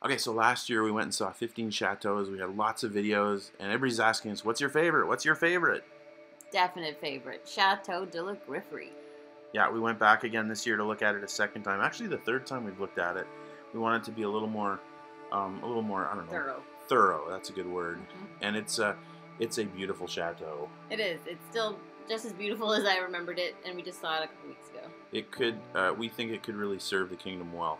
Okay, so last year we went and saw 15 chateaus. We had lots of videos, and everybody's asking us, what's your favorite? What's your favorite? Definite favorite, Chateau de la Grifferie. Yeah, we went back again this year to look at it a second time. Actually, the third time we've looked at it. We want it to be a little more, I don't know. Thorough. Thorough, that's a good word. Mm-hmm. And it's a beautiful chateau. It is. It's still just as beautiful as I remembered it, and we just saw it a couple weeks ago. It could, we think it could really serve the kingdom well.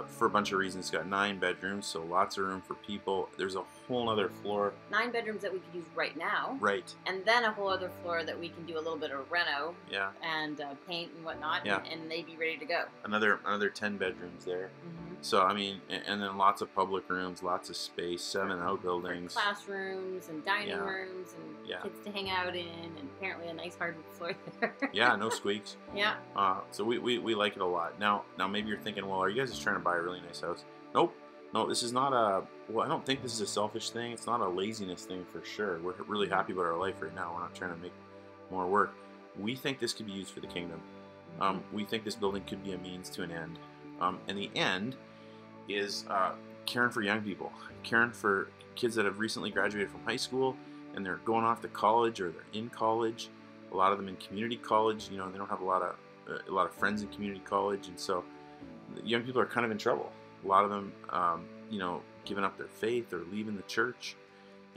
For a bunch of reasons. It's got 9 bedrooms, so lots of room for people. There's a whole other floor. 9 bedrooms that we could use right now. Right. And then a whole other floor that we can do a little bit of reno. Yeah. And paint and whatnot. Yeah. And they'd be ready to go. Another 10 bedrooms there. Mm-hmm. So, I mean, and then lots of public rooms, lots of space, 7 outbuildings. Classrooms and dining rooms and kids to hang out in, and apparently a nice hardwood floor there. Yeah, no squeaks. Yeah. So we like it a lot. Now maybe you're thinking, well, are you guys just trying to buy a really nice house? Nope. No, this is not I don't think this is a selfish thing. It's not a laziness thing for sure. We're really happy about our life right now. We're not trying to make more work. We think this could be used for the kingdom. We think this building could be a means to an end. And the end is caring for young people, caring for kids that have recently graduated from high school and they're going off to college or they're in college. A lot of them in community college. You know, they don't have a lot of friends in community college, and so young people are kind of in trouble. A lot of them, giving up their faith or leaving the church.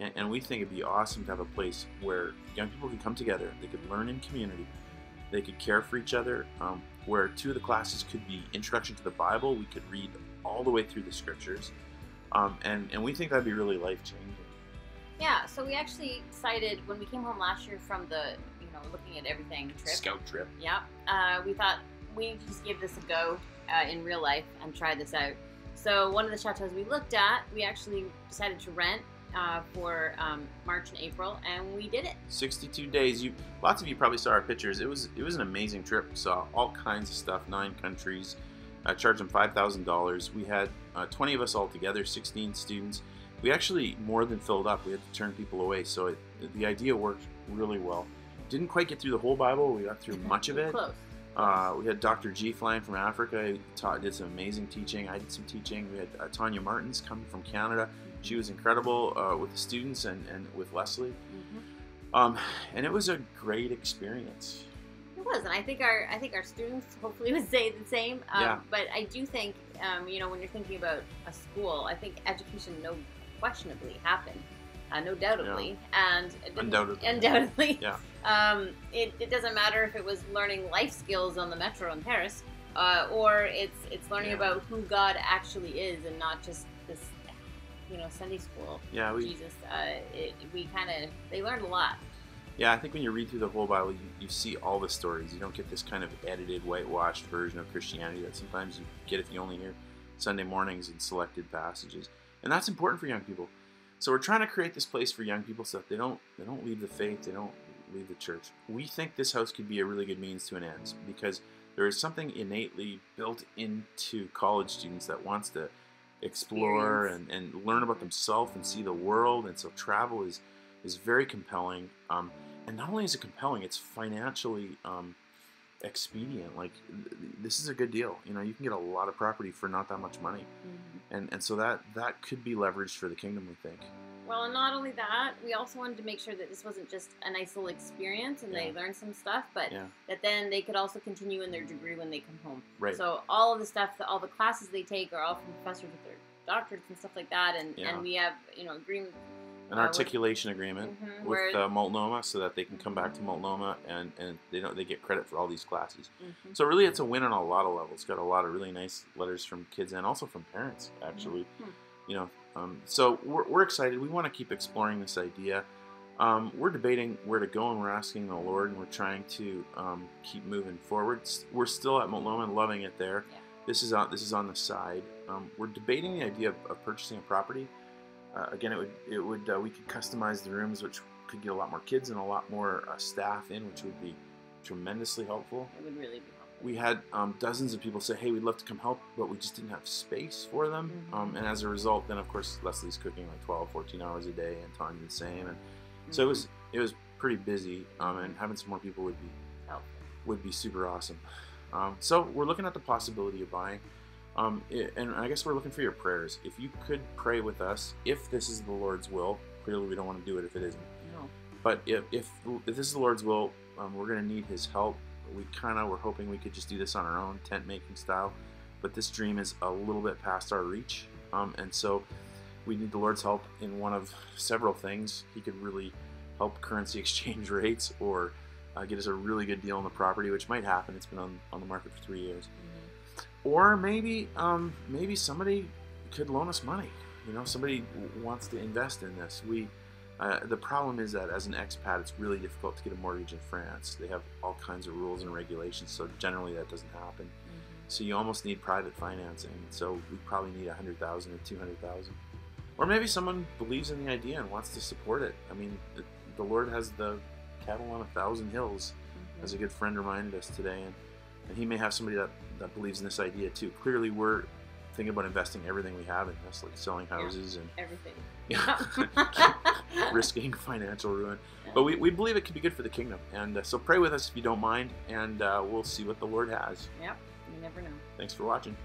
And we think it'd be awesome to have a place where young people could come together. They could learn in community. They could care for each other. Where 2 of the classes could be Introduction to the Bible. We could read all the way through the scriptures. And we think that'd be really life-changing. Yeah, so we actually decided when we came home last year from the, looking at everything trip. Scout trip. Yeah. We thought we need to just give this a go in real life and try this out. So one of the chateaus we looked at, we actually decided to rent for March and April, and we did it. 62 days. Lots of you probably saw our pictures. It was an amazing trip. Saw all kinds of stuff, 9 countries. Charged them $5,000. We had 20 of us all together, 16 students. We actually more than filled up. We had to turn people away, so the idea worked really well. Didn't quite get through the whole Bible. We got through much of it. Close. We had Dr. G flying from Africa. He did some amazing teaching. I did some teaching. We had Tanya Martins coming from Canada. She was incredible with the students and with Leslie. Mm-hmm. And it was a great experience. It was, and I think our students hopefully would say the same. But I do think, when you're thinking about a school, I think education questionably happened. No doubtably, and undoubtedly. Yeah. It doesn't matter if it was learning life skills on the metro in Paris, or it's learning about who God actually is, and not just this, Sunday school. Yeah, Jesus. They learned a lot. Yeah, I think when you read through the whole Bible, you see all the stories. You don't get this kind of edited, whitewashed version of Christianity that sometimes you get if you only hear Sunday mornings in selected passages, and that's important for young people. So we're trying to create this place for young people so that they don't leave the faith, they don't leave the church. We think this house could be a really good means to an end because there is something innately built into college students that wants to explore and learn about themselves and see the world, and so travel is very compelling. And not only is it compelling, it's financially expedient. Like, this is a good deal. You can get a lot of property for not that much money. Mm-hmm. And so that could be leveraged for the kingdom, we think. Well, and not only that, we also wanted to make sure that this wasn't just a nice little experience and they learned some stuff, but that then they could also continue in their degree when they come home. Right. So all of the stuff, all the classes they take are all from professors with their doctorates and stuff like that, and we have, agreement. An articulation agreement with Multnomah, so that they can come back to Multnomah and they get credit for all these classes. Mm-hmm. So really, it's a win on a lot of levels. It's got a lot of really nice letters from kids and also from parents, actually. Mm-hmm. So we're excited. We want to keep exploring this idea. We're debating where to go, and we're asking the Lord, and we're trying to keep moving forward. We're still at Multnomah and loving it there. Yeah. This is on the side. We're debating the idea of purchasing a property. Again, we could customize the rooms, which could get a lot more kids and a lot more staff in, which would be tremendously helpful. It would really be helpful. We had dozens of people say, hey, we'd love to come help, but we just didn't have space for them. Mm-hmm. And as a result, then of course Leslie's cooking like 12, 14 hours a day, and Tanya the same. And so it was pretty busy, and having some more people would be super awesome. So we're looking at the possibility of buying. And I guess we're looking for your prayers. If you could pray with us, if this is the Lord's will. Clearly, we don't want to do it if it isn't. No. But if this is the Lord's will, we're going to need His help. We're hoping we could just do this on our own, tent making style. But this dream is a little bit past our reach, and so we need the Lord's help in one of several things. He could really help currency exchange rates, or get us a really good deal on the property, which might happen. It's been on the market for 3 years. Mm-hmm. Or maybe somebody could loan us money. Somebody wants to invest in this. The problem is that as an expat, it's really difficult to get a mortgage in France. They have all kinds of rules and regulations, so generally that doesn't happen. Mm-hmm. So you almost need private financing. So we probably need $100,000 or $200,000. Or maybe someone believes in the idea and wants to support it. I mean, the Lord has the cattle on 1,000 hills, mm-hmm. as a good friend reminded us today, and He may have somebody that believes in this idea too. Clearly, we're thinking about investing everything we have in this, like selling houses and everything. Yeah, risking financial ruin. Yeah. But we believe it could be good for the kingdom, and so pray with us if you don't mind, and we'll see what the Lord has. Yep, you never know. Thanks for watching.